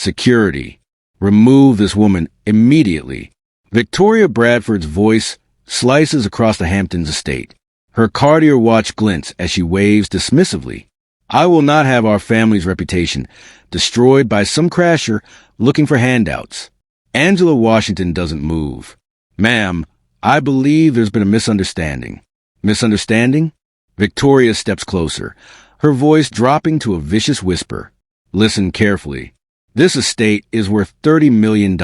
Security. Remove this woman immediately. Victoria Bradford's voice slices across the Hamptons estate. Her Cartier watch glints as she waves dismissively. I will not have our family's reputation destroyed by some crasher looking for handouts. Angela Washington doesn't move. Ma'am, I believe there's been a misunderstanding. Misunderstanding? Victoria steps closer, her voice dropping to a vicious whisper. Listen carefully. This estate is worth $30 million.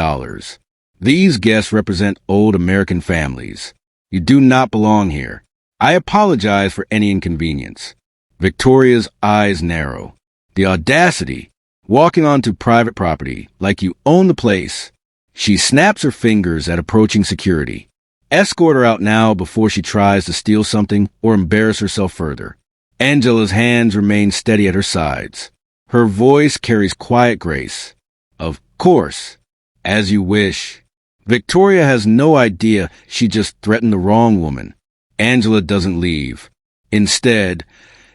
These guests represent old American families. You do not belong here. I apologize for any inconvenience. Victoria's eyes narrow. The audacity. Walking onto private property like you own the place. She snaps her fingers at approaching security. Escort her out now before she tries to steal something or embarrass herself further. Angela's hands remain steady at her sides. Her voice carries quiet grace. Of course. As you wish. Victoria has no idea she just threatened the wrong woman. Angela doesn't leave. Instead,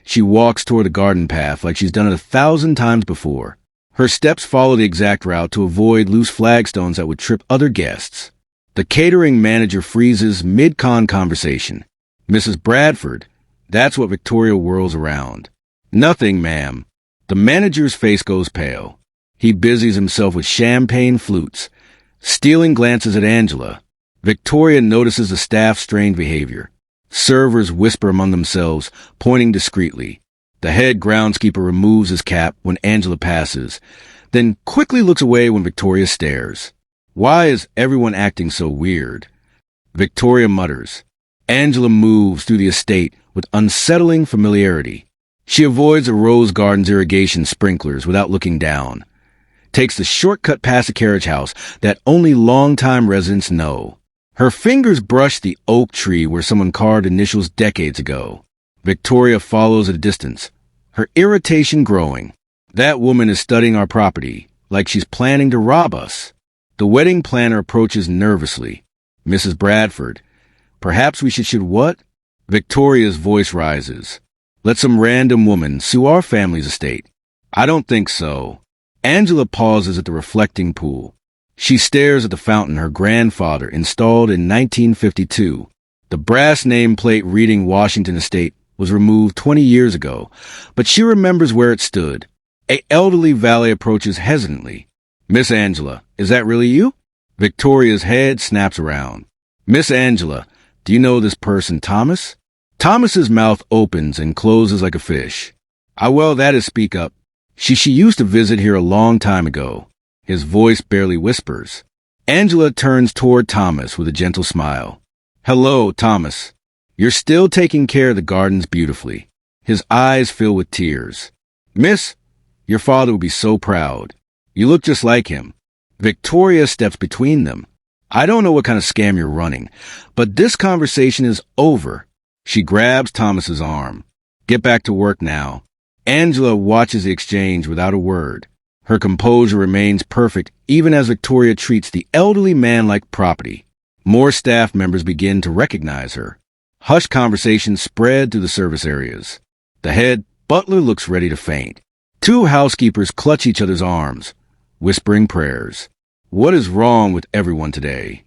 she walks toward the garden path like she's done it 1,000 times before. Her steps follow the exact route to avoid loose flagstones that would trip other guests. The catering manager freezes mid-con conversation. Mrs. Bradford, that's what Victoria whirls around. Nothing, ma'am. The manager's face goes pale. He busies himself with champagne flutes, stealing glances at Angela. Victoria notices the staff's strained behavior. Servers whisper among themselves, pointing discreetly. The head groundskeeper removes his cap when Angela passes, then quickly looks away when Victoria stares. Why is everyone acting so weird? Victoria mutters. Angela moves through the estate with unsettling familiarity. She avoids the rose garden's irrigation sprinklers without looking down. Takes the shortcut past the carriage house that only longtime residents know. Her fingers brush the oak tree where someone carved initials decades ago. Victoria follows at a distance, her irritation growing. That woman is studying our property, like she's planning to rob us. The wedding planner approaches nervously. Mrs. Bradford, perhaps we should what? Victoria's voice rises. Let some random woman sue our family's estate. I don't think so. Angela pauses at the reflecting pool. She stares at the fountain her grandfather installed in 1952. The brass nameplate reading Washington Estate was removed 20 years ago, but she remembers where it stood. An elderly valet approaches hesitantly. Miss Angela, is that really you? Victoria's head snaps around. Miss Angela, do you know this person, Thomas? Thomas's mouth opens and closes like a fish. Well, that is speak up. She used to visit here a long time ago. His voice barely whispers. Angela turns toward Thomas with a gentle smile. Hello, Thomas. You're still taking care of the gardens beautifully. His eyes fill with tears. Miss, your father would be so proud. You look just like him. Victoria steps between them. I don't know what kind of scam you're running, but this conversation is over. She grabs Thomas's arm. Get back to work now. Angela watches the exchange without a word. Her composure remains perfect even as Victoria treats the elderly man like property. More staff members begin to recognize her. Hushed conversations spread through the service areas. The head butler looks ready to faint. Two housekeepers clutch each other's arms, whispering prayers. What is wrong with everyone today?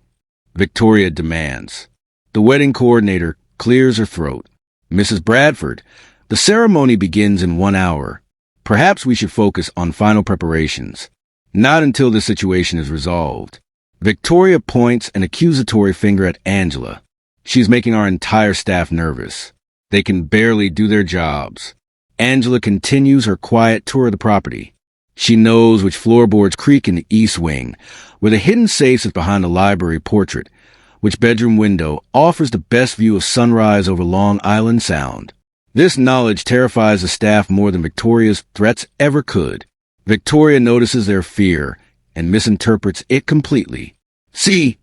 Victoria demands. The wedding coordinator clears her throat. Mrs. Bradford, the ceremony begins in 1 hour. Perhaps we should focus on final preparations. Not until the situation is resolved. Victoria points an accusatory finger at Angela. She's making our entire staff nervous. They can barely do their jobs. Angela continues her quiet tour of the property. She knows which floorboards creak in the east wing, where the hidden safe is behind the library portrait, which bedroom window offers the best view of sunrise over Long Island Sound. This knowledge terrifies the staff more than Victoria's threats ever could. Victoria notices their fear and misinterprets it completely. See,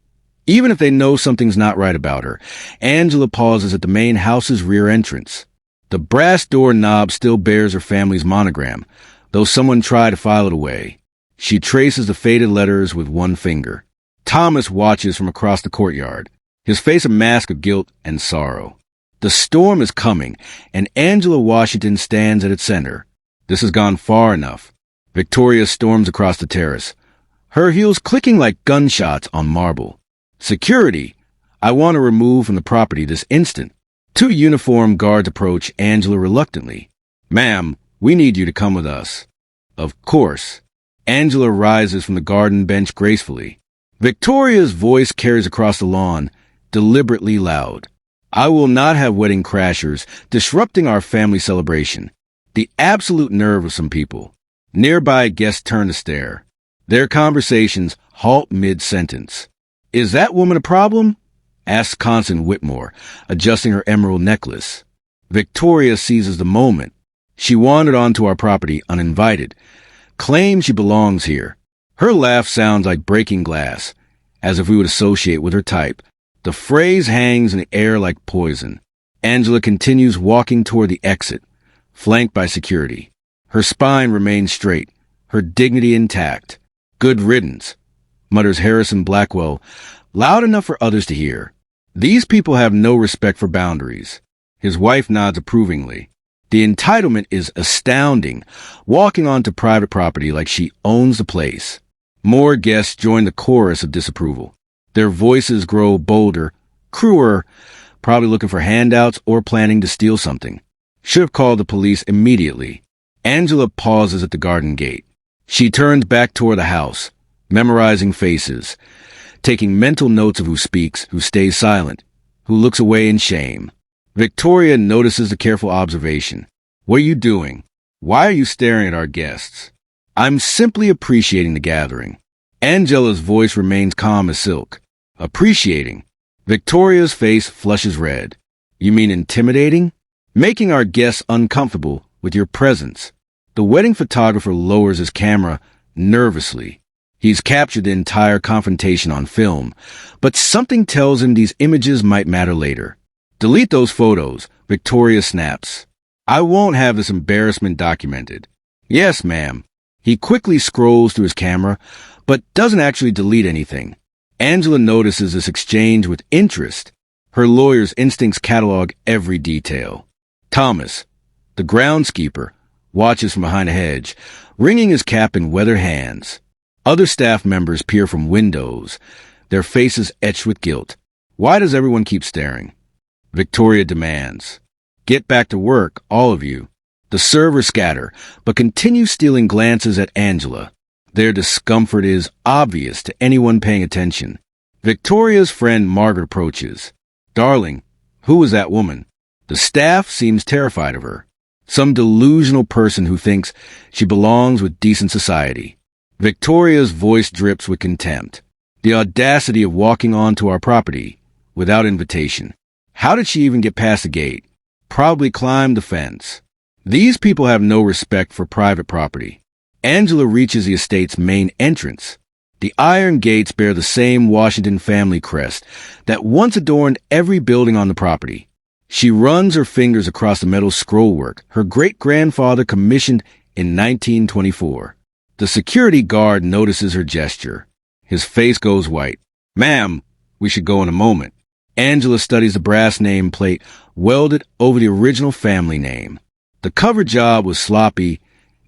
even if they know something's not right about her, Angela pauses at the main house's rear entrance. The brass door knob still bears her family's monogram, though someone tried to file it away. She traces the faded letters with one finger. Thomas watches from across the courtyard, his face a mask of guilt and sorrow. The storm is coming, and Angela Washington stands at its center. This has gone far enough. Victoria storms across the terrace, her heels clicking like gunshots on marble. Security! I want to remove from the property this instant. Two uniformed guards approach Angela reluctantly. Ma'am, we need you to come with us. Of course. Angela rises from the garden bench gracefully. Victoria's voice carries across the lawn, deliberately loud. I will not have wedding crashers disrupting our family celebration. The absolute nerve of some people. Nearby guests turn to stare. Their conversations halt mid-sentence. Is that woman a problem? Asks Constance Whitmore, adjusting her emerald necklace. Victoria seizes the moment. She wandered onto our property uninvited, claims she belongs here. Her laugh sounds like breaking glass, as if we would associate with her type. The phrase hangs in the air like poison. Angela continues walking toward the exit, flanked by security. Her spine remains straight, her dignity intact. Good riddance, mutters Harrison Blackwell, loud enough for others to hear. These people have no respect for boundaries. His wife nods approvingly. The entitlement is astounding, walking onto private property like she owns the place. More guests join the chorus of disapproval. Their voices grow bolder, crueler, probably looking for handouts or planning to steal something. Should have called the police immediately. Angela pauses at the garden gate. She turns back toward the house, memorizing faces, taking mental notes of who speaks, who stays silent, who looks away in shame. Victoria notices the careful observation. What are you doing? Why are you staring at our guests? I'm simply appreciating the gathering. Angela's voice remains calm as silk. Appreciating. Victoria's face flushes red. You mean intimidating? Making our guests uncomfortable with your presence. The wedding photographer lowers his camera nervously. He's captured the entire confrontation on film, but something tells him these images might matter later. Delete those photos, Victoria snaps. I won't have this embarrassment documented. Yes, ma'am. He quickly scrolls through his camera, but doesn't actually delete anything. Angela notices this exchange with interest. Her lawyer's instincts catalog every detail. Thomas, the groundskeeper, watches from behind a hedge, wringing his cap in weathered hands. Other staff members peer from windows, their faces etched with guilt. Why does everyone keep staring? Victoria demands. Get back to work, all of you. The servers scatter, but continue stealing glances at Angela. Their discomfort is obvious to anyone paying attention. Victoria's friend Margaret approaches. Darling, who was that woman? The staff seems terrified of her. Some delusional person who thinks she belongs with decent society. Victoria's voice drips with contempt. The audacity of walking onto our property without invitation. How did she even get past the gate? Probably climbed the fence. These people have no respect for private property. Angela reaches the estate's main entrance. The iron gates bear the same Washington family crest that once adorned every building on the property. She runs her fingers across the metal scrollwork her great-grandfather commissioned in 1924. The security guard notices her gesture. His face goes white. Ma'am, we should go in a moment. Angela studies the brass name plate welded over the original family name. The cover job was sloppy,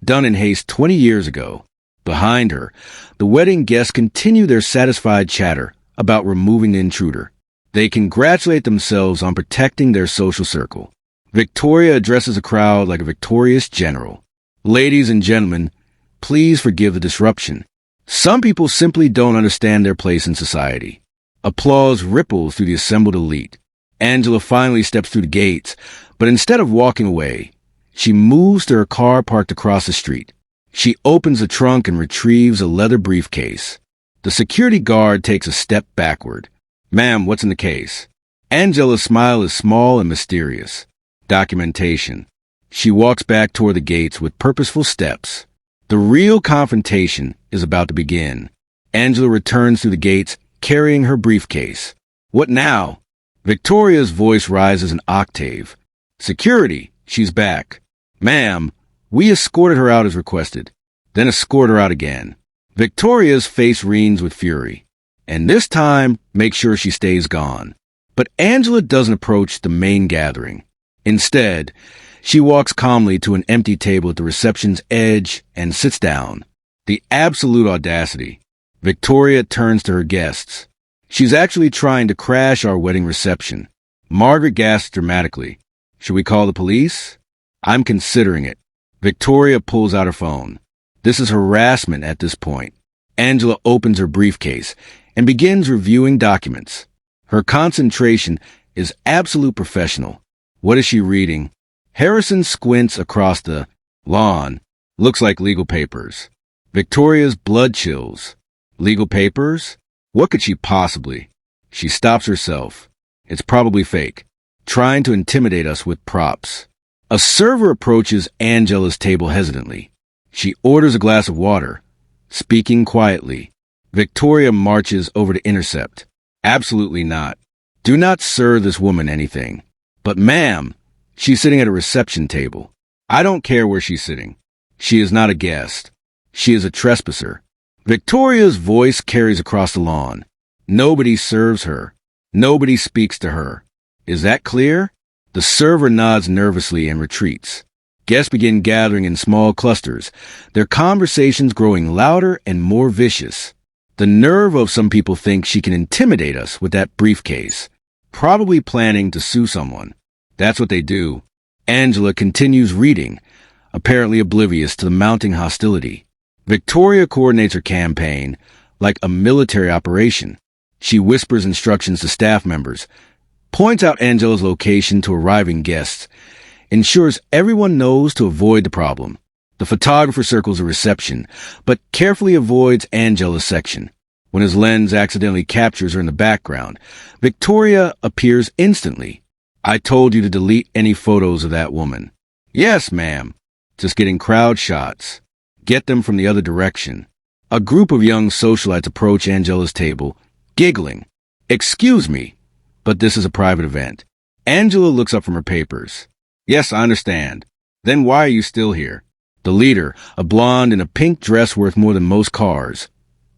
done in haste 20 years ago. Behind her, the wedding guests continue their satisfied chatter about removing the intruder. They congratulate themselves on protecting their social circle. Victoria addresses a crowd like a victorious general. Ladies and gentlemen, please forgive the disruption. Some people simply don't understand their place in society. Applause ripples through the assembled elite. Angela finally steps through the gates, but instead of walking away, she moves to her car parked across the street. She opens the trunk and retrieves a leather briefcase. The security guard takes a step backward. Ma'am, what's in the case? Angela's smile is small and mysterious. Documentation. She walks back toward the gates with purposeful steps. The real confrontation is about to begin. Angela returns through the gates, carrying her briefcase. What now? Victoria's voice rises an octave. Security, she's back. Ma'am, we escorted her out as requested, then escort her out again. Victoria's face reens with fury. And this time, make sure she stays gone. But Angela doesn't approach the main gathering. Instead, She walks calmly to an empty table at the reception's edge and sits down. The absolute audacity. Victoria turns to her guests. She's actually trying to crash our wedding reception. Margaret gasps dramatically. Should we call the police? I'm considering it. Victoria pulls out her phone. This is harassment at this point. Angela opens her briefcase and begins reviewing documents. Her concentration is absolute professional. What is she reading? Harrison squints across the lawn. Looks like legal papers. Victoria's blood chills. Legal papers? What could she possibly? She stops herself. It's probably fake, trying to intimidate us with props. A server approaches Angela's table hesitantly. She orders a glass of water, speaking quietly. Victoria marches over to intercept. Absolutely not. Do not serve this woman anything. But ma'am, she's sitting at a reception table. I don't care where she's sitting. She is not a guest. She is a trespasser. Victoria's voice carries across the lawn. Nobody serves her. Nobody speaks to her. Is that clear? The server nods nervously and retreats. Guests begin gathering in small clusters, their conversations growing louder and more vicious. The nerve of some people think she can intimidate us with that briefcase, probably planning to sue someone. That's what they do. Angela continues reading, apparently oblivious to the mounting hostility. Victoria coordinates her campaign like a military operation. She whispers instructions to staff members, points out Angela's location to arriving guests, ensures everyone knows to avoid the problem. The photographer circles the reception, but carefully avoids Angela's section. When his lens accidentally captures her in the background, Victoria appears instantly. I told you to delete any photos of that woman. Yes, ma'am. Just getting crowd shots. Get them from the other direction. A group of young socialites approach Angela's table, giggling. Excuse me, but this is a private event. Angela looks up from her papers. Yes, I understand. Then why are you still here? The leader, a blonde in a pink dress worth more than most cars,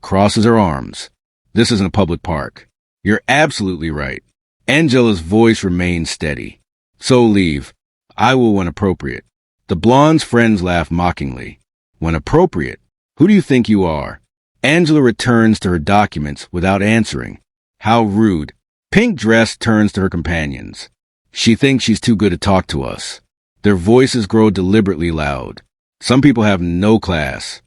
crosses her arms. This isn't a public park. You're absolutely right. Angela's voice remains steady. So leave. I will when appropriate. The blonde's friends laugh mockingly. When appropriate? Who do you think you are? Angela returns to her documents without answering. How rude. Pink Dress turns to her companions. She thinks she's too good to talk to us. Their voices grow deliberately loud. Some people have no class.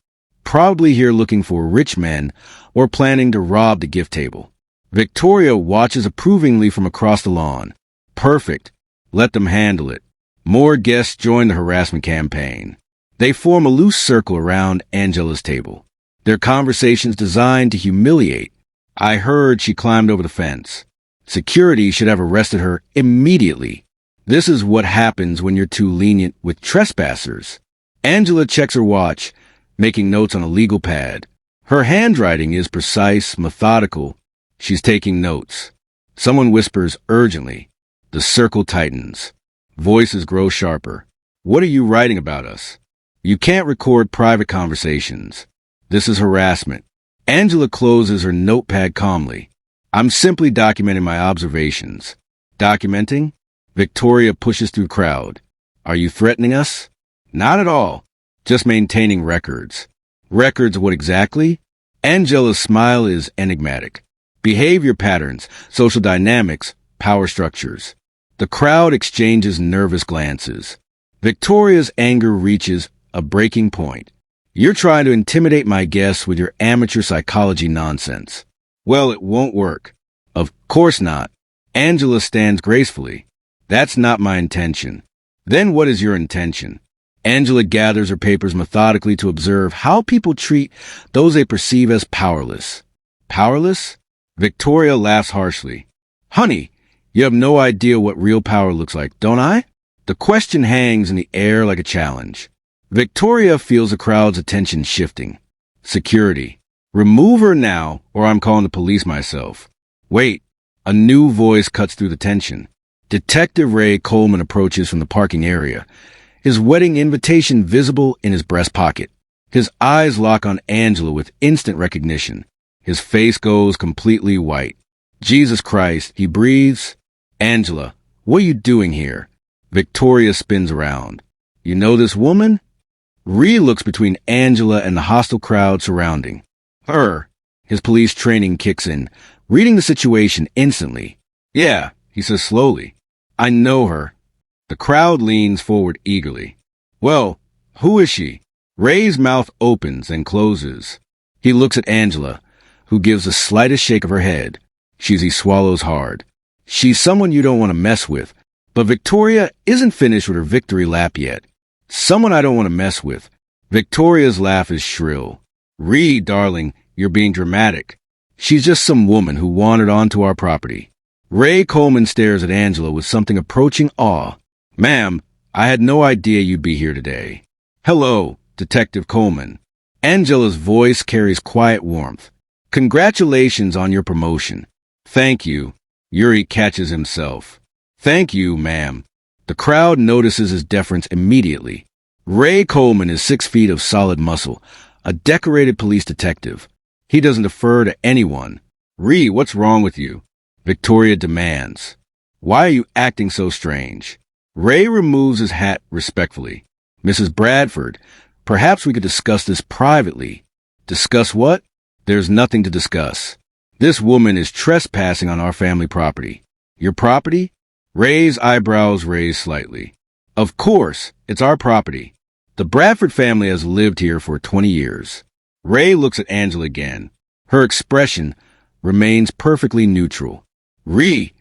Probably here looking for rich men or planning to rob the gift table. Victoria watches approvingly from across the lawn. Perfect. Let them handle it. More guests join the harassment campaign. They form a loose circle around Angela's table. Their conversations designed to humiliate. I heard she climbed over the fence. Security should have arrested her immediately. This is what happens when you're too lenient with trespassers. Angela checks her watch, making notes on a legal pad. Her handwriting is precise, methodical. She's taking notes. Someone whispers urgently. The circle tightens. Voices grow sharper. What are you writing about us? You can't record private conversations. This is harassment. Angela closes her notepad calmly. I'm simply documenting my observations. Documenting? Victoria pushes through crowd. Are you threatening us? Not at all. Just maintaining records. Records of what exactly? Angela's smile is enigmatic. Behavior patterns, social dynamics, power structures. The crowd exchanges nervous glances. Victoria's anger reaches a breaking point. You're trying to intimidate my guests with your amateur psychology nonsense. Well, it won't work. Of course not. Angela stands gracefully. That's not my intention. Then what is your intention? Angela gathers her papers methodically to observe how people treat those they perceive as powerless. Powerless? Victoria laughs harshly. Honey, you have no idea what real power looks like, don't I? The question hangs in the air like a challenge. Victoria feels the crowd's attention shifting. Security. Remove her now, or I'm calling the police myself. Wait. A new voice cuts through the tension. Detective Ray Coleman approaches from the parking area, his wedding invitation visible in his breast pocket. His eyes lock on Angela with instant recognition. His face goes completely white. Jesus Christ, he breathes. Angela, what are you doing here? Victoria spins around. You know this woman? Ree looks between Angela and the hostile crowd surrounding her. His police training kicks in, reading the situation instantly. Yeah, he says slowly. I know her. The crowd leans forward eagerly. Well, who is she? Ray's mouth opens and closes. He looks at Angela, who gives the slightest shake of her head. He swallows hard. She's someone you don't want to mess with. But Victoria isn't finished with her victory lap yet. Someone I don't want to mess with. Victoria's laugh is shrill. Ree, darling, you're being dramatic. She's just some woman who wandered onto our property. Ray Coleman stares at Angela with something approaching awe. Ma'am, I had no idea you'd be here today. Hello, Detective Coleman. Angela's voice carries quiet warmth. Congratulations on your promotion. Thank you. Yuri catches himself. Thank you, ma'am. The crowd notices his deference immediately. Ray Coleman is 6 feet of solid muscle, a decorated police detective. He doesn't defer to anyone. Ree, what's wrong with you? Victoria demands. Why are you acting so strange? Ray removes his hat respectfully. Mrs. Bradford, perhaps we could discuss this privately. Discuss what? There's nothing to discuss. This woman is trespassing on our family property. Your property? Ray's eyebrows raise slightly. Of course, it's our property. The Bradford family has lived here for 20 years. Ray looks at Angela again. Her expression remains perfectly neutral. Ree!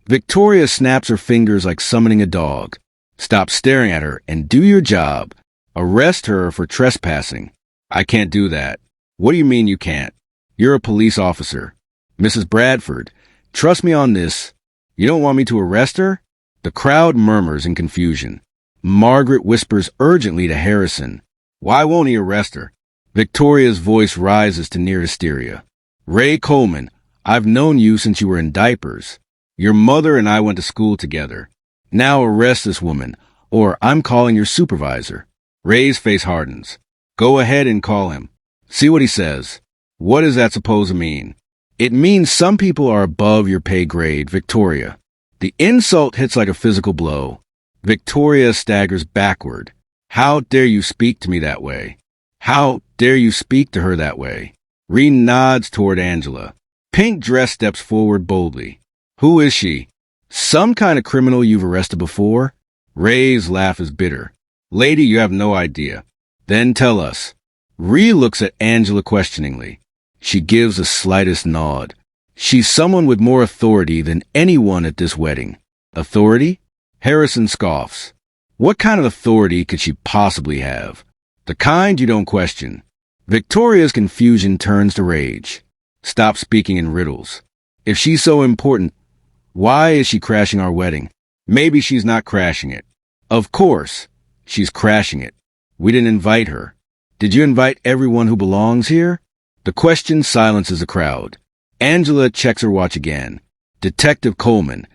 Victoria snaps her fingers like summoning a dog. Stop staring at her and do your job. Arrest her for trespassing. I can't do that. What do you mean you can't? You're a police officer. Mrs. Bradford, trust me on this. You don't want me to arrest her? The crowd murmurs in confusion. Margaret whispers urgently to Harrison. Why won't he arrest her? Victoria's voice rises to near hysteria. Ray Coleman, I've known you since you were in diapers. Your mother and I went to school together. Now arrest this woman, or I'm calling your supervisor. Ray's face hardens. Go ahead and call him. See what he says. What is that supposed to mean? It means some people are above your pay grade, Victoria. The insult hits like a physical blow. Victoria staggers backward. How dare you speak to me that way? How dare you speak to her that way? Ree nods toward Angela. Pink Dress steps forward boldly. Who is she? Some kind of criminal you've arrested before? Ray's laugh is bitter. Lady, you have no idea. Then tell us. Ree looks at Angela questioningly. She gives the slightest nod. She's someone with more authority than anyone at this wedding. Authority? Harrison scoffs. What kind of authority could she possibly have? The kind you don't question. Victoria's confusion turns to rage. Stop speaking in riddles. If she's so important, why is she crashing our wedding? Maybe she's not crashing it. Of course, she's crashing it. We didn't invite her. Did you invite everyone who belongs here? The question silences the crowd. Angela checks her watch again. Detective Coleman,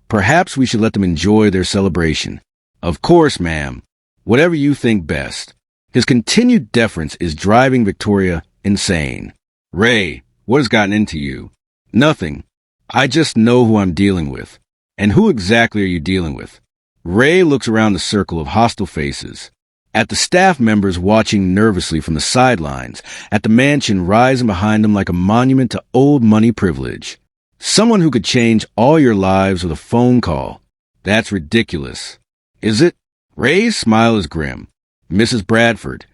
perhaps we should let them enjoy their celebration. Of course, ma'am. Whatever you think best. His continued deference is driving Victoria insane. Ray, what has gotten into you? Nothing. I just know who I'm dealing with. And who exactly are you dealing with? Ray looks around the circle of hostile faces. At the staff members watching nervously from the sidelines, at the mansion rising behind them like a monument to old money privilege. Someone who could change all your lives with a phone call. That's ridiculous. Is it? Ray's smile is grim. Mrs. Bradford,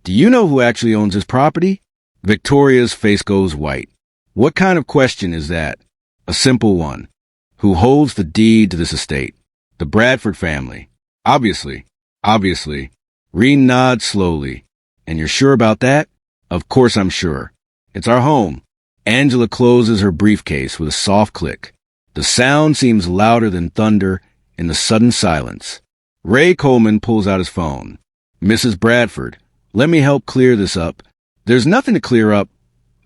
do you know who actually owns this property? Victoria's face goes white. What kind of question is that? A simple one. Who holds the deed to this estate? The Bradford family. Obviously. Ree nods slowly. And you're sure about that? Of course I'm sure. It's our home. Angela closes her briefcase with a soft click. The sound seems louder than thunder in the sudden silence. Ray Coleman pulls out his phone. Mrs. Bradford, let me help clear this up. There's nothing to clear up.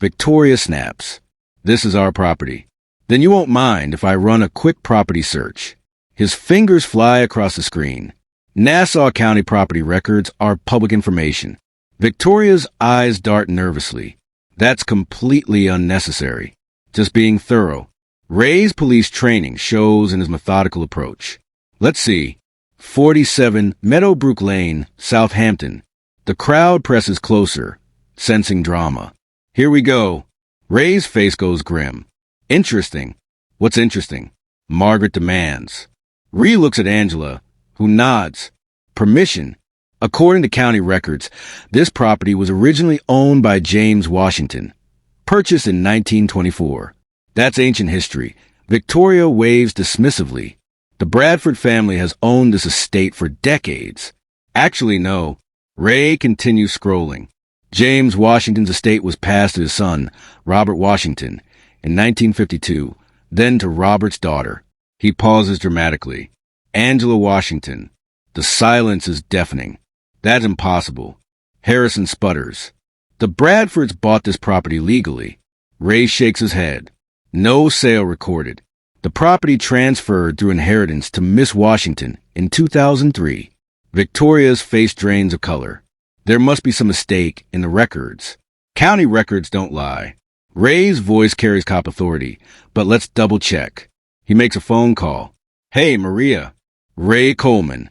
Victoria snaps. This is our property. Then you won't mind if I run a quick property search. His fingers fly across the screen. Nassau County property records are public information. Victoria's eyes dart nervously. That's completely unnecessary. Just being thorough. Ray's police training shows in his methodical approach. Let's see. 47 Meadowbrook Lane, Southampton. The crowd presses closer, sensing drama. Here we go. Ray's face goes grim. Interesting. What's interesting? Margaret demands. Ree looks at Angela, who nods. Permission. According to county records, this property was originally owned by James Washington, purchased in 1924. That's ancient history. Victoria waves dismissively. The Bradford family has owned this estate for decades. Actually, no. Ray continues scrolling. James Washington's estate was passed to his son, Robert Washington, in 1952, then to Robert's daughter. He pauses dramatically. Angela Washington. The silence is deafening. That's impossible. Harrison sputters. The Bradfords bought this property legally. Ray shakes his head. No sale recorded. The property transferred through inheritance to Miss Washington in 2003. Victoria's face drains of color. There must be some mistake in the records. County records don't lie. Ray's voice carries cop authority, but let's double check. He makes a phone call. Hey, Maria. Ray Coleman.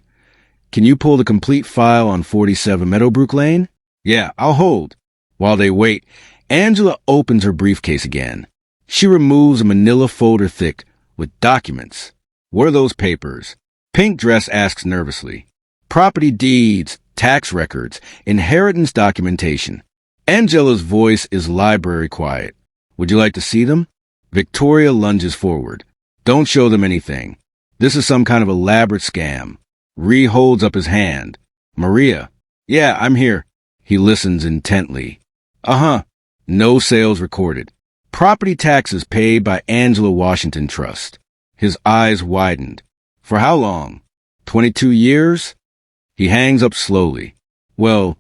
Can you pull the complete file on 47 Meadowbrook Lane? Yeah, I'll hold. While they wait, Angela opens her briefcase again. She removes a manila folder thick with documents. What are those papers? Pink Dress asks nervously. Property deeds, tax records, inheritance documentation. Angela's voice is library quiet. Would you like to see them? Victoria lunges forward. Don't show them anything. This is some kind of elaborate scam. Ree holds up his hand. Maria. Yeah, I'm here. He listens intently. Uh-huh. No sales recorded. Property taxes paid by Angela Washington Trust. His eyes widened. For how long? 22 years? He hangs up slowly. Well,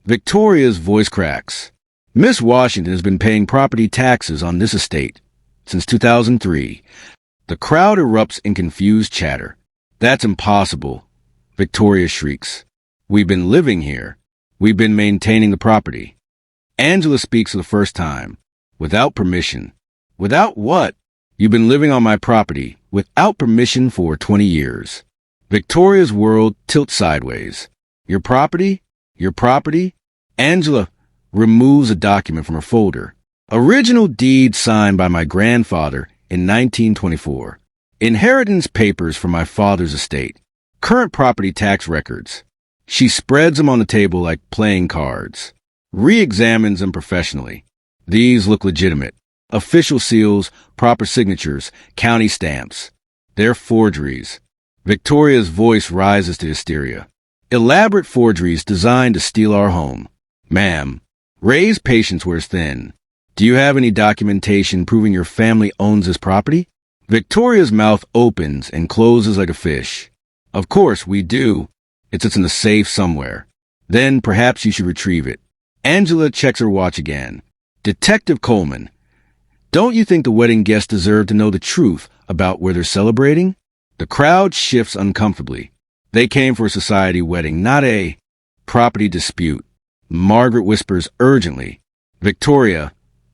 Victoria's voice cracks. Miss Washington has been paying property taxes on this estate since 2003. The crowd erupts in confused chatter. That's impossible. Victoria shrieks. We've been living here. We've been maintaining the property. Angela speaks for the first time. Without permission. Without what? You've been living on my property without permission for 20 years. Victoria's world tilts sideways. Your property? Your property? Angela removes a document from her folder. Original deed signed by my grandfather in 1924. Inheritance papers from my father's estate. Current property tax records. She spreads them on the table like playing cards. Re-examines them professionally. These look legitimate. Official seals, proper signatures, county stamps. They're forgeries. Victoria's voice rises to hysteria. Elaborate forgeries designed to steal our home. Ma'am, Ray's patience wears thin. Do you have any documentation proving your family owns this property? Victoria's mouth opens and closes like a fish. Of course, we do. It sits in the safe somewhere. Then perhaps you should retrieve it. Angela checks her watch again. Detective Coleman, don't you think the wedding guests deserve to know the truth about where they're celebrating? The crowd shifts uncomfortably. They came for a society wedding, not a property dispute. Margaret whispers urgently. Victoria,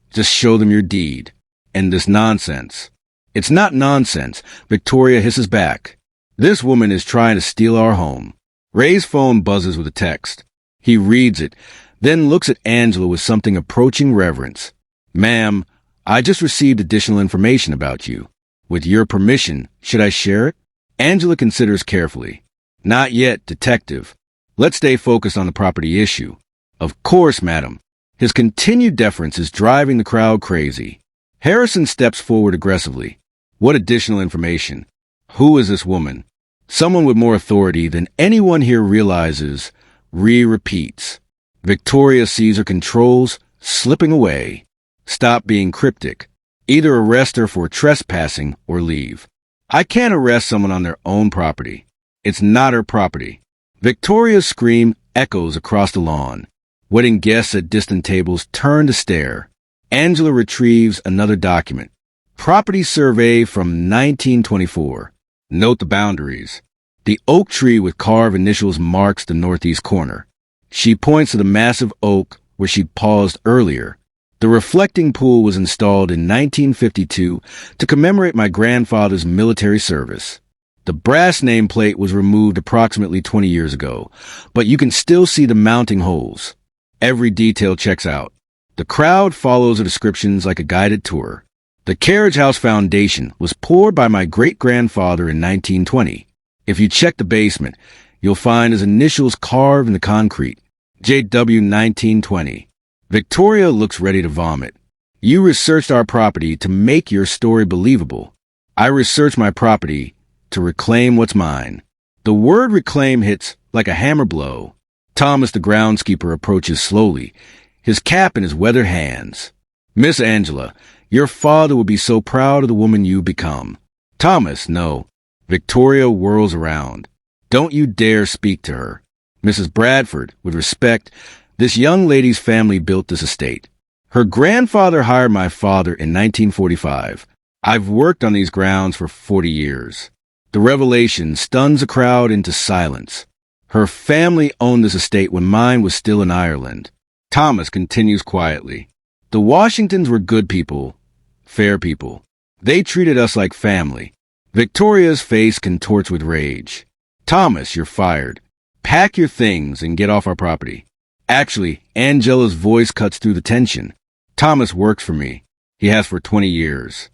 just show them your deed. And this nonsense. It's not nonsense. Victoria hisses back. This woman is trying to steal our home. Ray's phone buzzes with a text. He reads it, then looks at Angela with something approaching reverence. Ma'am, I just received additional information about you. With your permission, should I share it? Angela considers carefully. Not yet, detective. Let's stay focused on the property issue. Of course, madam. His continued deference is driving the crowd crazy. Harrison steps forward aggressively. What additional information? Who is this woman? Someone with more authority than anyone here realizes. Ree repeats. Victoria sees her controls slipping away. Stop being cryptic. Either arrest her for trespassing or leave. I can't arrest someone on their own property. It's not her property. Victoria's scream echoes across the lawn. Wedding guests at distant tables turn to stare. Angela retrieves another document. Property survey from 1924. Note the boundaries. The oak tree with carved initials marks the northeast corner. She points to the massive oak where she'd paused earlier. The reflecting pool was installed in 1952 to commemorate my grandfather's military service. The brass nameplate was removed approximately 20 years ago, but you can still see the mounting holes. Every detail checks out. The crowd follows the descriptions like a guided tour. The carriage house foundation was poured by my great-grandfather in 1920. If you check the basement, you'll find his initials carved in the concrete. JW 1920. Victoria looks ready to vomit. You researched our property to make your story believable. I researched my property to reclaim what's mine. The word reclaim hits like a hammer blow. Thomas the groundskeeper approaches slowly, his cap in his weathered hands. Miss Angela, your father would be so proud of the woman you become. Thomas, no. Victoria whirls around. Don't you dare speak to her. Mrs. Bradford, with respect, this young lady's family built this estate. Her grandfather hired my father in 1945. I've worked on these grounds for 40 years. The revelation stuns the crowd into silence. Her family owned this estate when mine was still in Ireland. Thomas continues quietly. The Washingtons were good people, fair people. They treated us like family. Victoria's face contorts with rage. Thomas, you're fired. Pack your things and get off our property. Actually, Angela's voice cuts through the tension. Thomas works for me. He has for 20 years.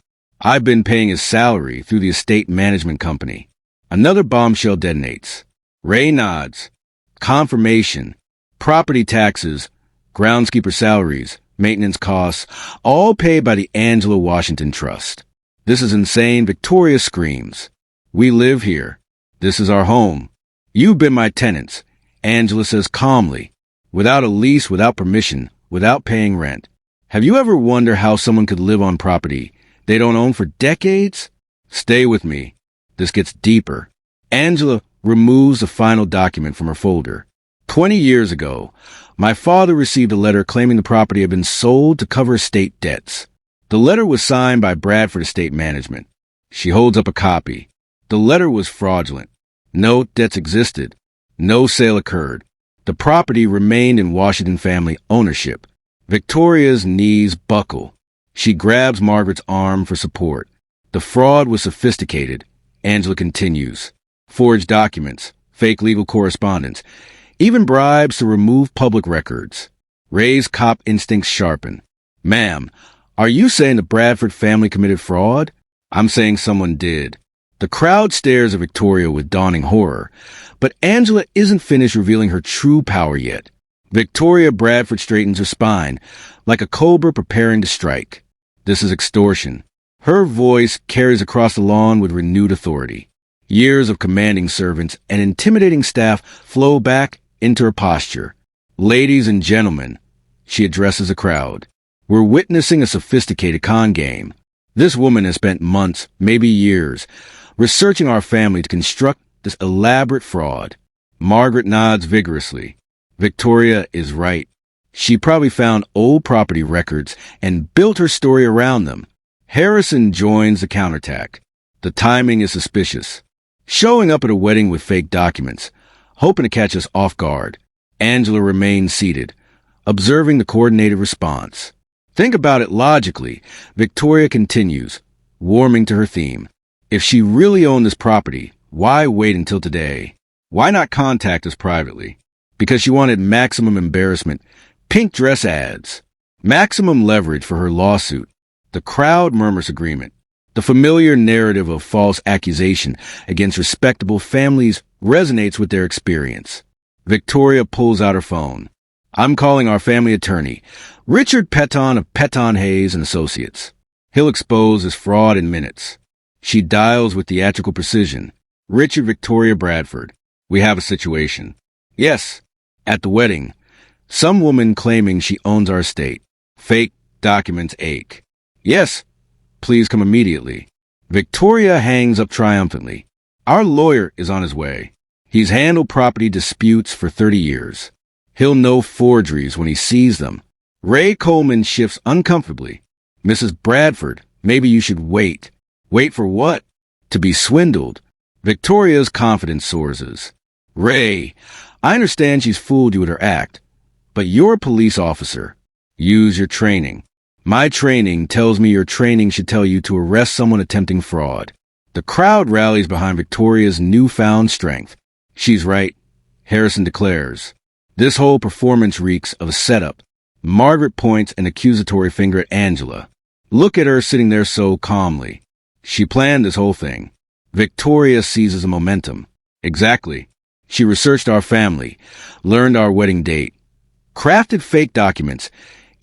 I've been paying his salary through the estate management company. Another bombshell detonates. Ray nods. Confirmation. Property taxes, groundskeeper salaries, maintenance costs, all paid by the Angela Washington Trust. This is insane. Victoria screams. We live here. This is our home. You've been my tenants, Angela says calmly. Without a lease, without permission, without paying rent. Have you ever wondered how someone could live on property they don't own for decades? Stay with me. This gets deeper. Angela removes the final document from her folder. 20 years ago, my father received a letter claiming the property had been sold to cover estate debts. The letter was signed by Bradford Estate Management. She holds up a copy. The letter was fraudulent. No debts existed. No sale occurred. The property remained in Washington family ownership. Victoria's knees buckle. She grabs Margaret's arm for support. The fraud was sophisticated. Angela continues. Forged documents, fake legal correspondence, even bribes to remove public records. Ray's cop instincts sharpen. Ma'am, are you saying the Bradford family committed fraud? I'm saying someone did. The crowd stares at Victoria with dawning horror, but Angela isn't finished revealing her true power yet. Victoria Bradford straightens her spine, like a cobra preparing to strike. This is extortion. Her voice carries across the lawn with renewed authority. Years of commanding servants and intimidating staff flow back into her posture. Ladies and gentlemen, she addresses a crowd. We're witnessing a sophisticated con game. This woman has spent months, maybe years, researching our family to construct this elaborate fraud. Margaret nods vigorously. Victoria is right. She probably found old property records and built her story around them. Harrison joins the counterattack. The timing is suspicious. Showing up at a wedding with fake documents, hoping to catch us off guard. Angela remains seated, observing the coordinated response. Think about it logically. Victoria continues, warming to her theme. If she really owned this property, why wait until today? Why not contact us privately? Because she wanted maximum embarrassment, pink dress ads, maximum leverage for her lawsuit. The crowd murmurs agreement. The familiar narrative of false accusation against respectable families resonates with their experience. Victoria pulls out her phone. I'm calling our family attorney, Richard Petton of Petton Hayes and Associates. He'll expose this fraud in minutes. She dials with theatrical precision. Richard Victoria Bradford. We have a situation. Yes, at the wedding. Some woman claiming she owns our estate. Fake documents ache. Yes, please come immediately. Victoria hangs up triumphantly. Our lawyer is on his way. He's handled property disputes for 30 years. He'll know forgeries when he sees them. Ray Coleman shifts uncomfortably. Mrs. Bradford, maybe you should wait. Wait for what? To be swindled. Victoria's confidence soars. Ray, I understand she's fooled you with her act, but you're a police officer. Use your training. My training tells me your training should tell you to arrest someone attempting fraud. The crowd rallies behind Victoria's newfound strength. She's right, Harrison declares. This whole performance reeks of a setup. Margaret points an accusatory finger at Angela. Look at her sitting there so calmly. She planned this whole thing. Victoria seizes a momentum. Exactly. She researched our family, learned our wedding date, crafted fake documents,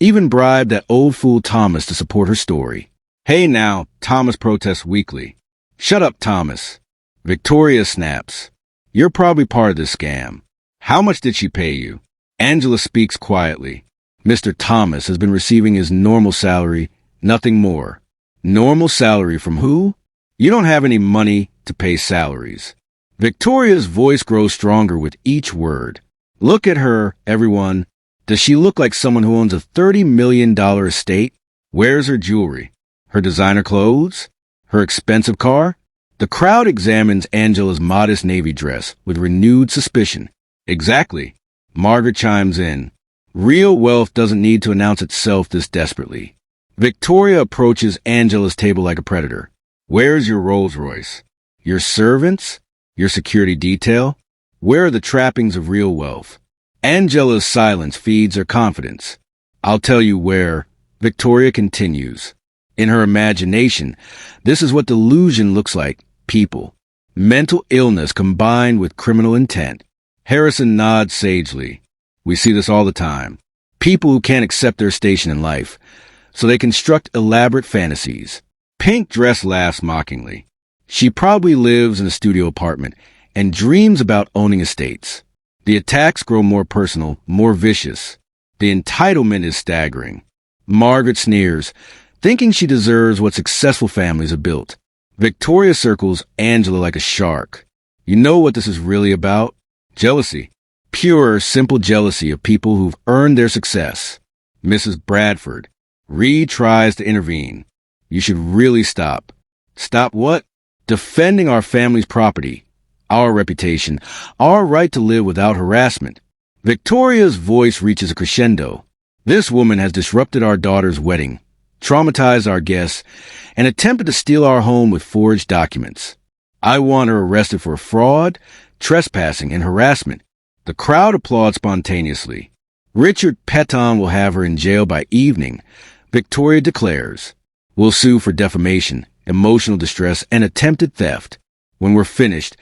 even bribed that old fool Thomas to support her story. Hey now, Thomas protests weakly. Shut up, Thomas. Victoria snaps. You're probably part of this scam. How much did she pay you? Angela speaks quietly. Mr. Thomas has been receiving his normal salary, nothing more. Normal salary from who? You don't have any money to pay salaries. Victoria's voice grows stronger with each word. Look at her, everyone. Does she look like someone who owns a $30 million estate? Where's her jewelry? Her designer clothes? Her expensive car? The crowd examines Angela's modest navy dress with renewed suspicion. Exactly. Margaret chimes in. Real wealth doesn't need to announce itself this desperately. Victoria approaches Angela's table like a predator. Where's your Rolls Royce? Your servants? Your security detail? Where are the trappings of real wealth? Angela's silence feeds her confidence. I'll tell you where. Victoria continues. In her imagination, this is what delusion looks like. People. Mental illness combined with criminal intent. Harrison nods sagely. We see this all the time. People who can't accept their station in life, so they construct elaborate fantasies. Pink Dress laughs mockingly. She probably lives in a studio apartment and dreams about owning estates. The attacks grow more personal, more vicious. The entitlement is staggering. Margaret sneers, thinking she deserves what successful families have built. Victoria circles Angela like a shark. You know what this is really about? Jealousy. Pure, simple jealousy of people who've earned their success. Mrs. Bradford. Reed tries to intervene. You should really stop. Stop what? Defending our family's property, our reputation, our right to live without harassment. Victoria's voice reaches a crescendo. This woman has disrupted our daughter's wedding, traumatized our guests, and attempted to steal our home with forged documents. I want her arrested for fraud, trespassing, and harassment. The crowd applauds spontaneously. Richard Petton will have her in jail by evening, Victoria declares. We'll sue for defamation, emotional distress, and attempted theft. When we're finished,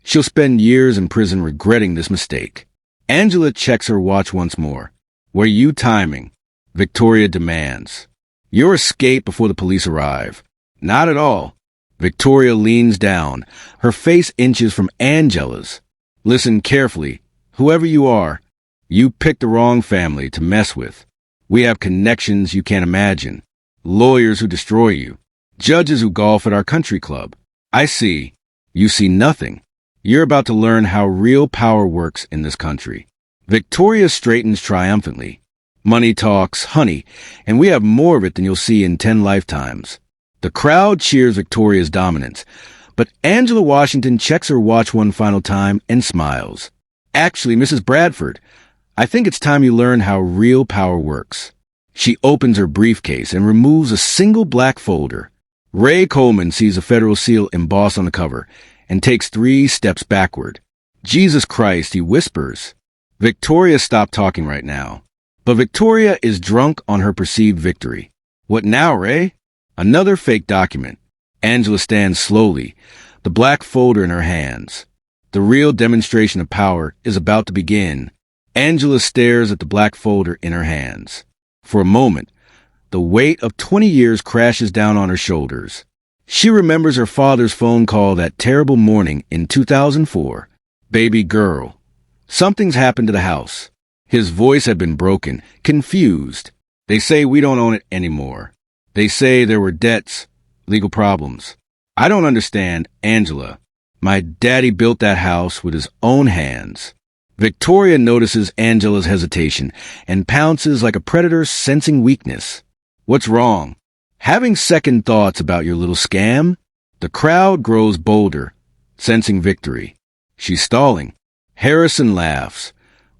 she'll spend years in prison regretting this mistake. Angela checks her watch once more. Were you timing? Victoria demands. Your escape before the police arrive. Not at all. Victoria leans down, her face inches from Angela's. Listen carefully. Whoever you are, you picked the wrong family to mess with. We have connections you can't imagine. Lawyers who destroy you. Judges who golf at our country club. I see. You see nothing. You're about to learn how real power works in this country. Victoria straightens triumphantly. Money talks, honey, and we have more of it than you'll see in 10 lifetimes. The crowd cheers Victoria's dominance, but Angela Washington checks her watch one final time and smiles. Actually, Mrs. Bradford, I think it's time you learn how real power works. She opens her briefcase and removes a single black folder. Ray Coleman sees a federal seal embossed on the cover and takes 3 steps backward. Jesus Christ, he whispers. Victoria stopped talking right now. But Victoria is drunk on her perceived victory. What now, Ray? Another fake document. Angela stands slowly, the black folder in her hands. The real demonstration of power is about to begin. Angela stares at the black folder in her hands. For a moment, the weight of 20 years crashes down on her shoulders. She remembers her father's phone call that terrible morning in 2004. Baby girl. Something's happened to the house. His voice had been broken, confused. They say we don't own it anymore. They say there were debts, legal problems. I don't understand, Angela. My daddy built that house with his own hands. Victoria notices Angela's hesitation and pounces like a predator sensing weakness. What's wrong? Having second thoughts about your little scam? The crowd grows bolder, sensing victory. She's stalling. Harrison laughs,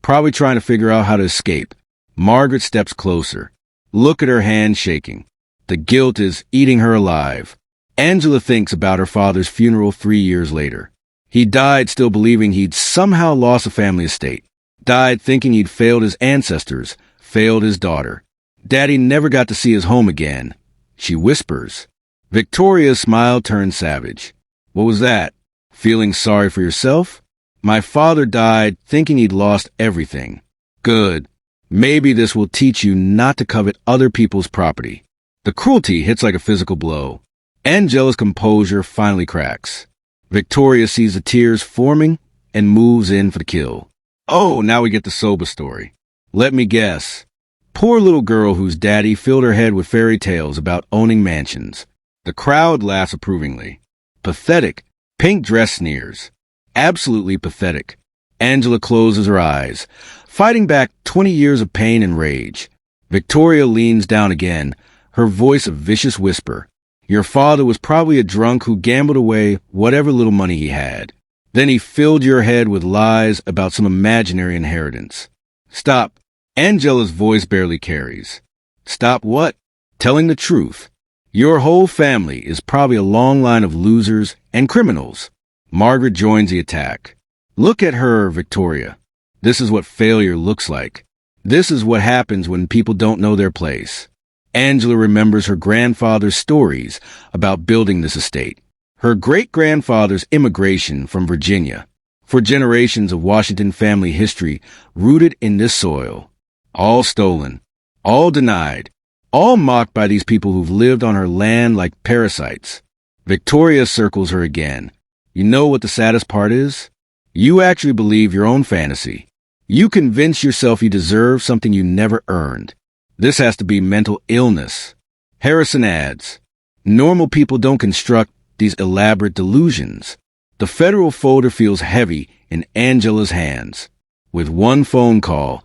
probably trying to figure out how to escape. Margaret steps closer. Look at her hand shaking. The guilt is eating her alive. Angela thinks about her father's funeral 3 years later. He died still believing he'd somehow lost a family estate. Died thinking he'd failed his ancestors, failed his daughter. Daddy never got to see his home again. She whispers. Victoria's smile turned savage. What was that? Feeling sorry for yourself? My father died thinking he'd lost everything. Good. Maybe this will teach you not to covet other people's property. The cruelty hits like a physical blow. Angela's composure finally cracks. Victoria sees the tears forming and moves in for the kill. Oh, now we get the soba story. Let me guess. Poor little girl whose daddy filled her head with fairy tales about owning mansions. The crowd laughs approvingly. Pathetic. Pink dress sneers. Absolutely pathetic. Angela closes her eyes, fighting back 20 years of pain and rage. Victoria leans down again, her voice a vicious whisper. Your father was probably a drunk who gambled away whatever little money he had. Then he filled your head with lies about some imaginary inheritance. Stop. Angela's voice barely carries. Stop what? Telling the truth. Your whole family is probably a long line of losers and criminals. Margaret joins the attack. Look at her, Victoria. This is what failure looks like. This is what happens when people don't know their place. Angela remembers her grandfather's stories about building this estate. Her great-grandfather's immigration from Virginia. For generations of Washington family history rooted in this soil. All stolen. All denied. All mocked by these people who've lived on her land like parasites. Victoria circles her again. You know what the saddest part is? You actually believe your own fantasy. You convince yourself you deserve something you never earned. This has to be mental illness. Harrison adds, normal people don't construct these elaborate delusions. The federal folder feels heavy in Angela's hands. With one phone call,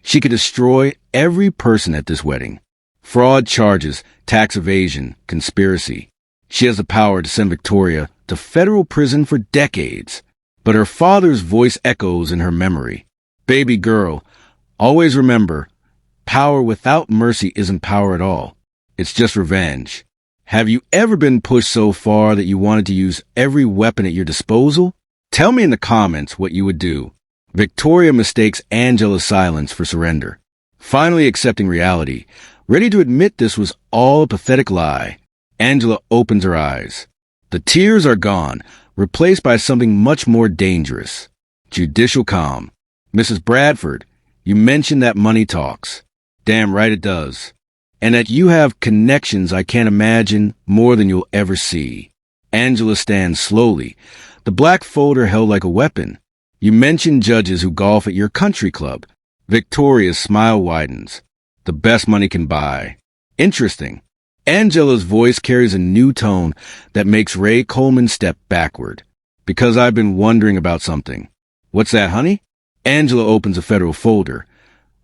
she could destroy every person at this wedding. Fraud charges, tax evasion, conspiracy. She has the power to send Victoria to federal prison for decades. But her father's voice echoes in her memory. Baby girl, always remember, power without mercy isn't power at all. It's just revenge. Have you ever been pushed so far that you wanted to use every weapon at your disposal? Tell me in the comments what you would do. Victoria mistakes Angela's silence for surrender. Finally accepting reality, ready to admit this was all a pathetic lie, Angela opens her eyes. The tears are gone, replaced by something much more dangerous. Judicial calm. Mrs. Bradford, you mentioned that money talks. Damn right it does. And that you have connections I can't imagine more than you'll ever see. Angela stands slowly, the black folder held like a weapon. You mentioned judges who golf at your country club. Victoria's smile widens. The best money can buy. Interesting. Angela's voice carries a new tone that makes Ray Coleman step backward. Because I've been wondering about something. What's that, honey? Angela opens a federal folder,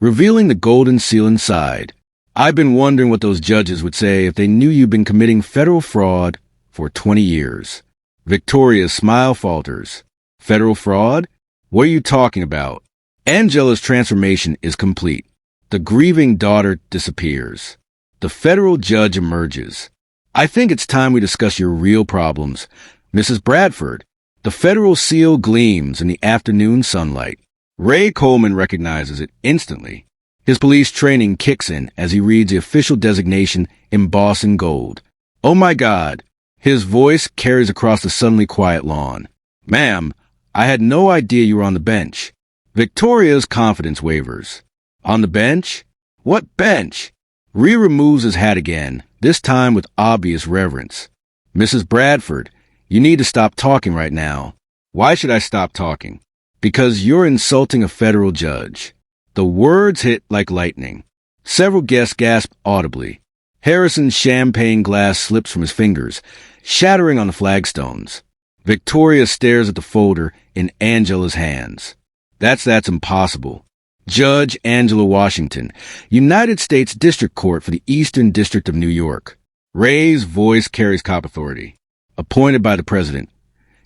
revealing the golden seal inside. I've been wondering what those judges would say if they knew you've been committing federal fraud for 20 years. Victoria's smile falters. Federal fraud? What are you talking about? Angela's transformation is complete. The grieving daughter disappears. The federal judge emerges. I think it's time we discuss your real problems. Mrs. Bradford, the federal seal gleams in the afternoon sunlight. Ray Coleman recognizes it instantly. His police training kicks in as he reads the official designation embossed in gold. Oh my God! His voice carries across the suddenly quiet lawn. Ma'am, I had no idea you were on the bench. Victoria's confidence wavers. On the bench? What bench? Rhea removes his hat again, this time with obvious reverence. Mrs. Bradford, you need to stop talking right now. Why should I stop talking? Because you're insulting a federal judge. The words hit like lightning. Several guests gasp audibly. Harrison's champagne glass slips from his fingers, shattering on the flagstones. Victoria stares at the folder in Angela's hands. That's impossible. Judge Angela Washington, United States District Court for the Eastern District of New York. Ray's voice carries cop authority. Appointed by the President.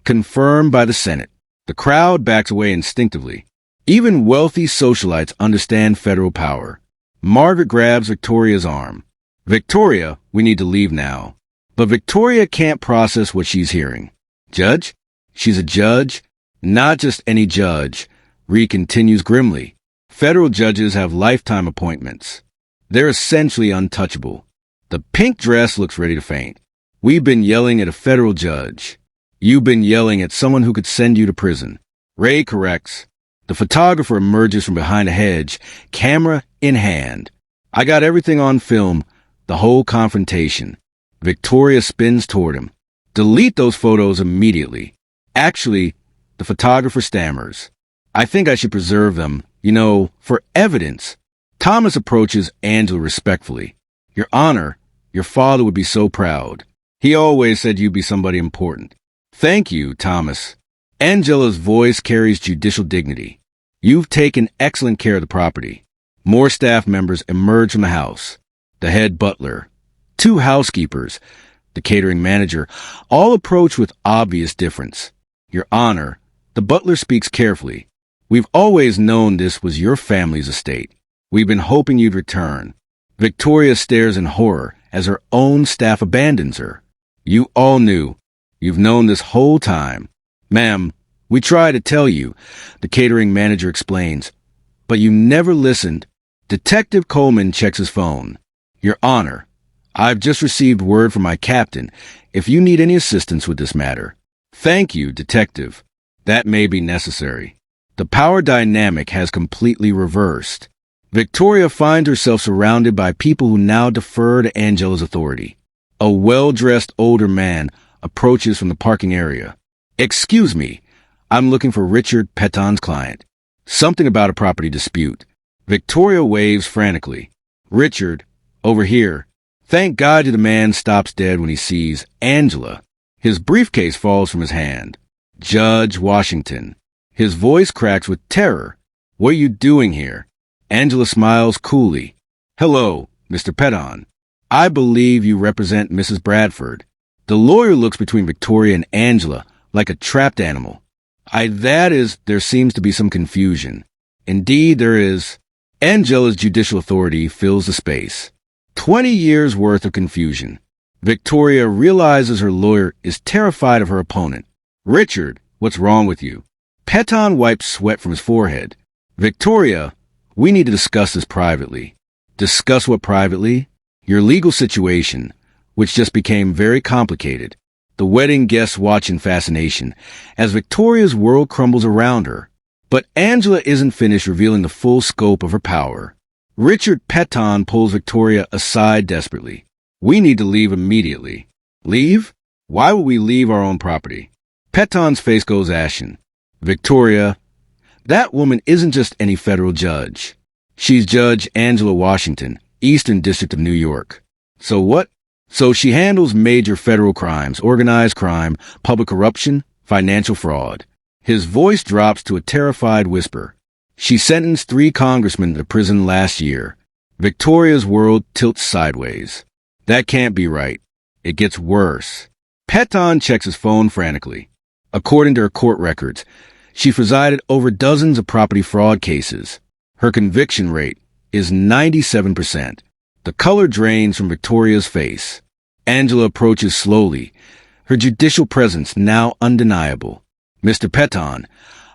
Confirmed by the Senate. The crowd backs away instinctively. Even wealthy socialites understand federal power. Margaret grabs Victoria's arm. Victoria, we need to leave now. But Victoria can't process what she's hearing. Judge? She's a judge? Not just any judge. Reed continues grimly. Federal judges have lifetime appointments. They're essentially untouchable. The pink dress looks ready to faint. We've been yelling at a federal judge. You've been yelling at someone who could send you to prison. Ray corrects. The photographer emerges from behind a hedge, camera in hand. I got everything on film, the whole confrontation. Victoria spins toward him. Delete those photos immediately. Actually, the photographer stammers. I think I should preserve them, for evidence. Thomas approaches Angela respectfully. Your Honor, your father would be so proud. He always said you'd be somebody important. Thank you, Thomas. Angela's voice carries judicial dignity. You've taken excellent care of the property. More staff members emerge from the house. The head butler, 2 housekeepers, the catering manager, all approach with obvious difference. Your Honor, the butler speaks carefully. We've always known this was your family's estate. We've been hoping you'd return. Victoria stares in horror as her own staff abandons her. You all knew. You've known this whole time. Ma'am, we tried to tell you, the catering manager explains, but you never listened. Detective Coleman checks his phone. Your Honor, I've just received word from my captain if you need any assistance with this matter. Thank you, Detective. That may be necessary. The power dynamic has completely reversed. Victoria finds herself surrounded by people who now defer to Angela's authority. A well-dressed older man approaches from the parking area. Excuse me, I'm looking for Richard Peton's client. Something about a property dispute. Victoria waves frantically. Richard, over here. Thank God the man stops dead when he sees Angela. His briefcase falls from his hand. Judge Washington. His voice cracks with terror. What are you doing here? Angela smiles coolly. Hello, Mr. Peton. I believe you represent Mrs. Bradford. The lawyer looks between Victoria and Angela like a trapped animal. There seems to be some confusion. Indeed, there is. Angela's judicial authority fills the space. 20 years' worth of confusion. Victoria realizes her lawyer is terrified of her opponent. Richard, what's wrong with you? Peton wipes sweat from his forehead. Victoria, we need to discuss this privately. Discuss what privately? Your legal situation, which just became very complicated. The wedding guests watch in fascination as Victoria's world crumbles around her. But Angela isn't finished revealing the full scope of her power. Richard Peton pulls Victoria aside desperately. We need to leave immediately. Leave? Why would we leave our own property? Peton's face goes ashen. Victoria, that woman isn't just any federal judge. She's Judge Angela Washington, Eastern District of New York. So what? So she handles major federal crimes, organized crime, public corruption, financial fraud. His voice drops to a terrified whisper. She sentenced 3 congressmen to prison last year. Victoria's world tilts sideways. That can't be right. It gets worse. Peton checks his phone frantically. According to her court records, she presided over dozens of property fraud cases. Her conviction rate is 97%. The color drains from Victoria's face. Angela approaches slowly, her judicial presence now undeniable. Mr. Peton,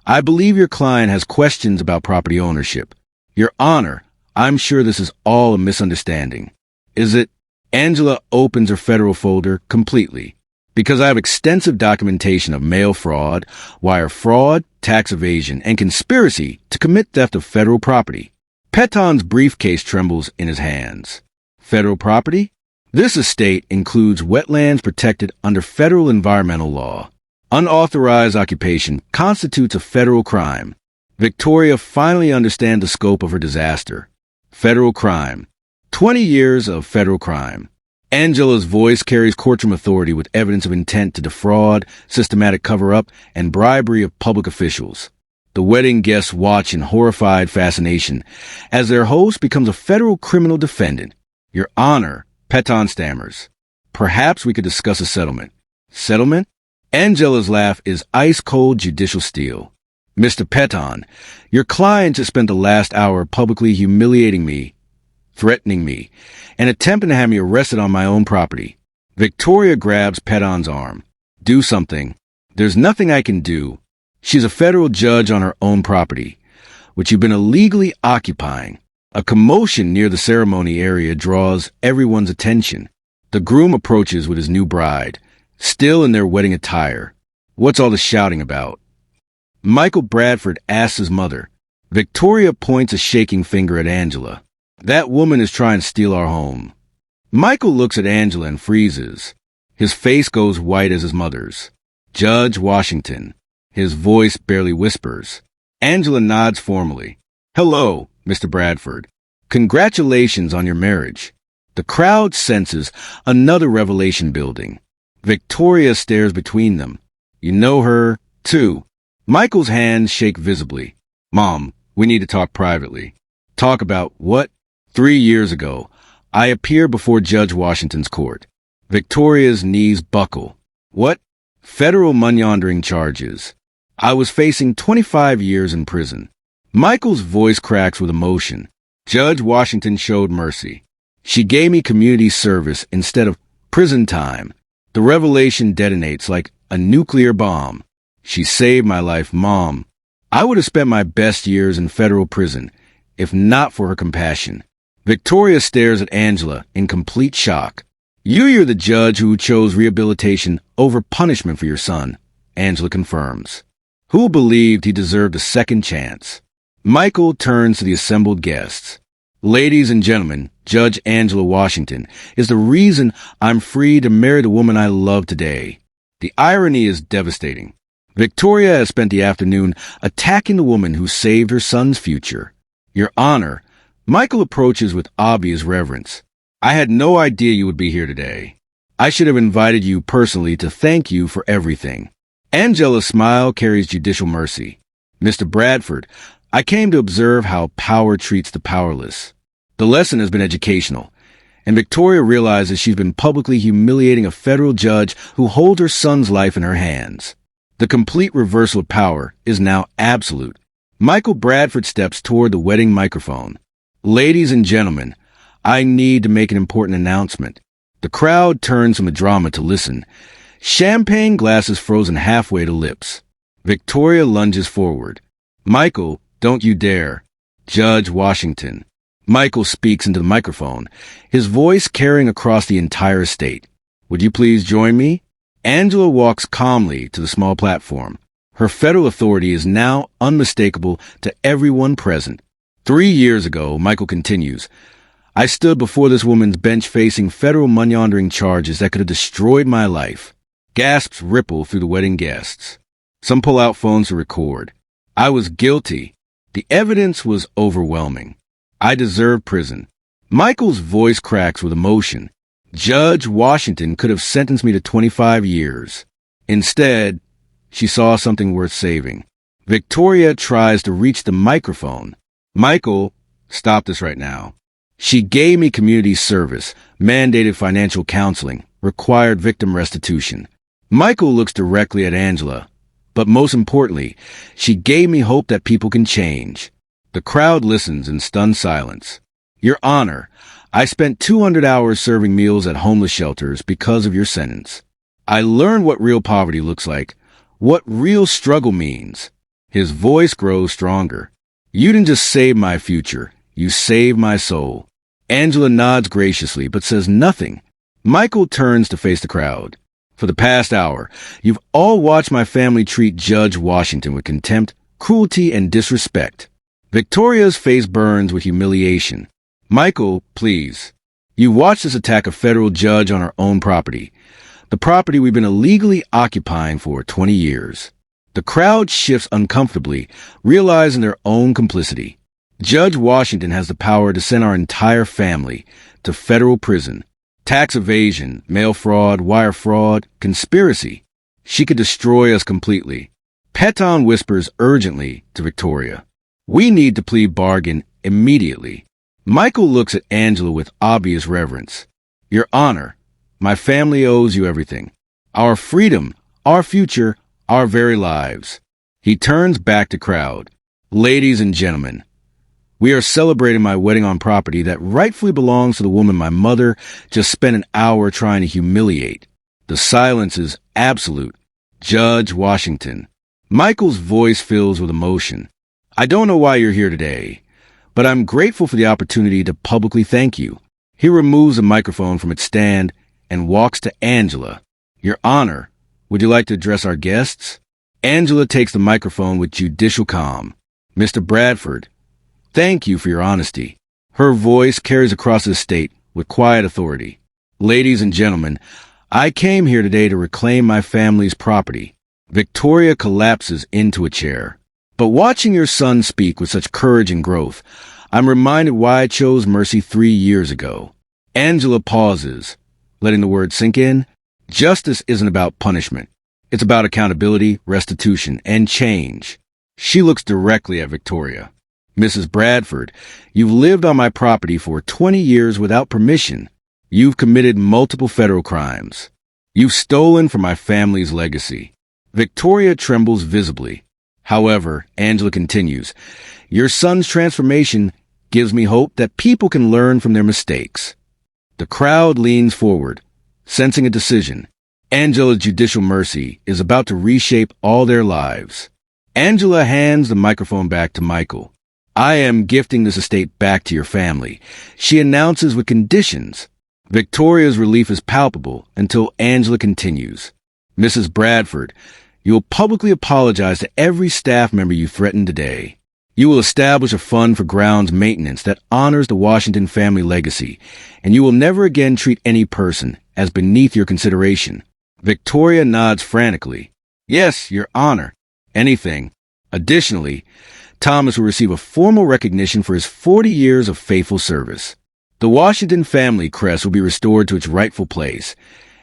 I believe your client has questions about property ownership. Your Honor, I'm sure this is all a misunderstanding. Is it? Angela opens her federal folder completely. Because I have extensive documentation of mail fraud, wire fraud, tax evasion, and conspiracy to commit theft of federal property. Peton's briefcase trembles in his hands. Federal property? This estate includes wetlands protected under federal environmental law. Unauthorized occupation constitutes a federal crime. Victoria finally understands the scope of her disaster. Federal crime. 20 years of federal crime. Angela's voice carries courtroom authority with evidence of intent to defraud, systematic cover-up, and bribery of public officials. The wedding guests watch in horrified fascination as their host becomes a federal criminal defendant. Your Honor, Peton stammers. Perhaps we could discuss a settlement. Settlement? Angela's laugh is ice-cold judicial steel. Mr. Peton, your client just spent the last hour publicly humiliating me, threatening me, and attempting to have me arrested on my own property. Victoria grabs Peton's arm. Do something. There's nothing I can do. She's a federal judge on her own property, which you've been illegally occupying. A commotion near the ceremony area draws everyone's attention. The groom approaches with his new bride, still in their wedding attire. What's all the shouting about? Michael Bradford asks his mother. Victoria points a shaking finger at Angela. That woman is trying to steal our home. Michael looks at Angela and freezes. His face goes white as his mother's. Judge Washington. His voice barely whispers. Angela nods formally. Hello, Mr. Bradford. Congratulations on your marriage. The crowd senses another revelation building. Victoria stares between them. You know her, too. Michael's hands shake visibly. Mom, we need to talk privately. Talk about what? 3 years ago, I appear before Judge Washington's court. Victoria's knees buckle. What? Federal money laundering charges. I was facing 25 years in prison. Michael's voice cracks with emotion. Judge Washington showed mercy. She gave me community service instead of prison time. The revelation detonates like a nuclear bomb. She saved my life, Mom. I would have spent my best years in federal prison, if not for her compassion. Victoria stares at Angela in complete shock. You're the judge who chose rehabilitation over punishment for your son, Angela confirms. Who believed he deserved a second chance? Michael turns to the assembled guests. Ladies and gentlemen, Judge Angela Washington is the reason I'm free to marry the woman I love today. The irony is devastating. Victoria has spent the afternoon attacking the woman who saved her son's future. Your Honor, Michael approaches with obvious reverence. I had no idea you would be here today. I should have invited you personally to thank you for everything. Angela's smile carries judicial mercy. Mr. Bradford, I came to observe how power treats the powerless. The lesson has been educational, and Victoria realizes she's been publicly humiliating a federal judge who holds her son's life in her hands. The complete reversal of power is now absolute. Michael Bradford steps toward the wedding microphone. Ladies and gentlemen, I need to make an important announcement. The crowd turns from the drama to listen. Champagne glasses frozen halfway to lips. Victoria lunges forward. Michael, don't you dare. Judge Washington. Michael speaks into the microphone, his voice carrying across the entire estate. Would you please join me? Angela walks calmly to the small platform. Her federal authority is now unmistakable to everyone present. 3 years ago, Michael continues, I stood before this woman's bench facing federal money laundering charges that could have destroyed my life. Gasps ripple through the wedding guests. Some pull out phones to record. I was guilty. The evidence was overwhelming. I deserved prison. Michael's voice cracks with emotion. Judge Washington could have sentenced me to 25 years. Instead, she saw something worth saving. Victoria tries to reach the microphone. Michael, stop this right now. She gave me community service, mandated financial counseling, required victim restitution. Michael looks directly at Angela, but most importantly, she gave me hope that people can change. The crowd listens in stunned silence. Your Honor, I spent 200 hours serving meals at homeless shelters because of your sentence. I learned what real poverty looks like, what real struggle means. His voice grows stronger. You didn't just save my future, you saved my soul. Angela nods graciously but says nothing. Michael turns to face the crowd. For the past hour, you've all watched my family treat Judge Washington with contempt, cruelty, and disrespect. Victoria's face burns with humiliation. Michael, please. You watched us attack a federal judge on our own property, the property we've been illegally occupying for 20 years. The crowd shifts uncomfortably, realizing their own complicity. Judge Washington has the power to send our entire family to federal prison. Tax evasion, mail fraud, wire fraud, conspiracy. She could destroy us completely. Peton whispers urgently to Victoria. We need to plead bargain immediately. Michael looks at Angela with obvious reverence. Your Honor, my family owes you everything. Our freedom, our future, our very lives. He turns back to crowd. Ladies and gentlemen, We are celebrating my wedding on property that rightfully belongs to the woman my mother just spent an hour trying to humiliate. The silence is absolute. Judge Washington. Michael's voice fills with emotion. I don't know why you're here today, but I'm grateful for the opportunity to publicly thank you. He removes the microphone from its stand and walks to Angela. Your Honor, would you like to address our guests? Angela takes the microphone with judicial calm. Mr. Bradford, thank you for your honesty. Her voice carries across the estate with quiet authority. Ladies and gentlemen, I came here today to reclaim my family's property. Victoria collapses into a chair. But watching your son speak with such courage and growth, I'm reminded why I chose mercy 3 years ago. Angela pauses, letting the word sink in. Justice isn't about punishment. It's about accountability, restitution, and change. She looks directly at Victoria. Mrs. Bradford, you've lived on my property for 20 years without permission. You've committed multiple federal crimes. You've stolen from my family's legacy. Victoria trembles visibly. However, Angela continues, your son's transformation gives me hope that people can learn from their mistakes. The crowd leans forward, sensing a decision. Angela's judicial mercy is about to reshape all their lives. Angela hands the microphone back to Michael. I am gifting this estate back to your family, she announces with conditions. Victoria's relief is palpable until Angela continues. Mrs. Bradford, you will publicly apologize to every staff member you threatened today. You will establish a fund for grounds maintenance that honors the Washington family legacy, and you will never again treat any person as beneath your consideration. Victoria nods frantically. Yes, Your Honor. Anything. Additionally, Thomas will receive a formal recognition for his 40 years of faithful service. The Washington family crest will be restored to its rightful place,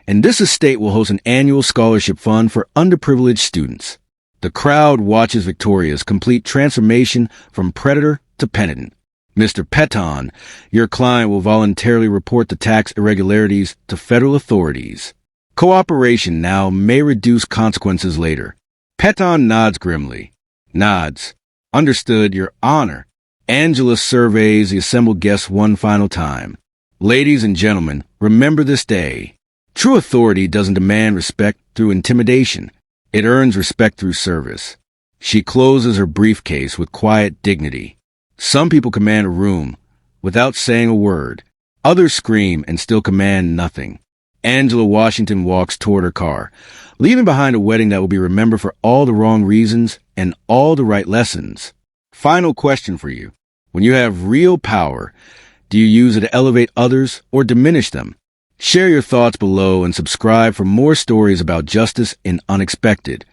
and this estate will host an annual scholarship fund for underprivileged students. The crowd watches Victoria's complete transformation from predator to penitent. Mr. Peton, your client will voluntarily report the tax irregularities to federal authorities. Cooperation now may reduce consequences later. Peton nods grimly. Nods. Understood, Your Honor. Angela surveys the assembled guests one final time. Ladies and gentlemen, remember this day. True authority doesn't demand respect through intimidation. It earns respect through service. She closes her briefcase with quiet dignity. Some people command a room without saying a word. Others scream and still command nothing. Angela Washington walks toward her car, leaving behind a wedding that will be remembered for all the wrong reasons and all the right lessons. Final question for you. When you have real power, do you use it to elevate others or diminish them? Share your thoughts below and subscribe for more stories about justice and unexpected.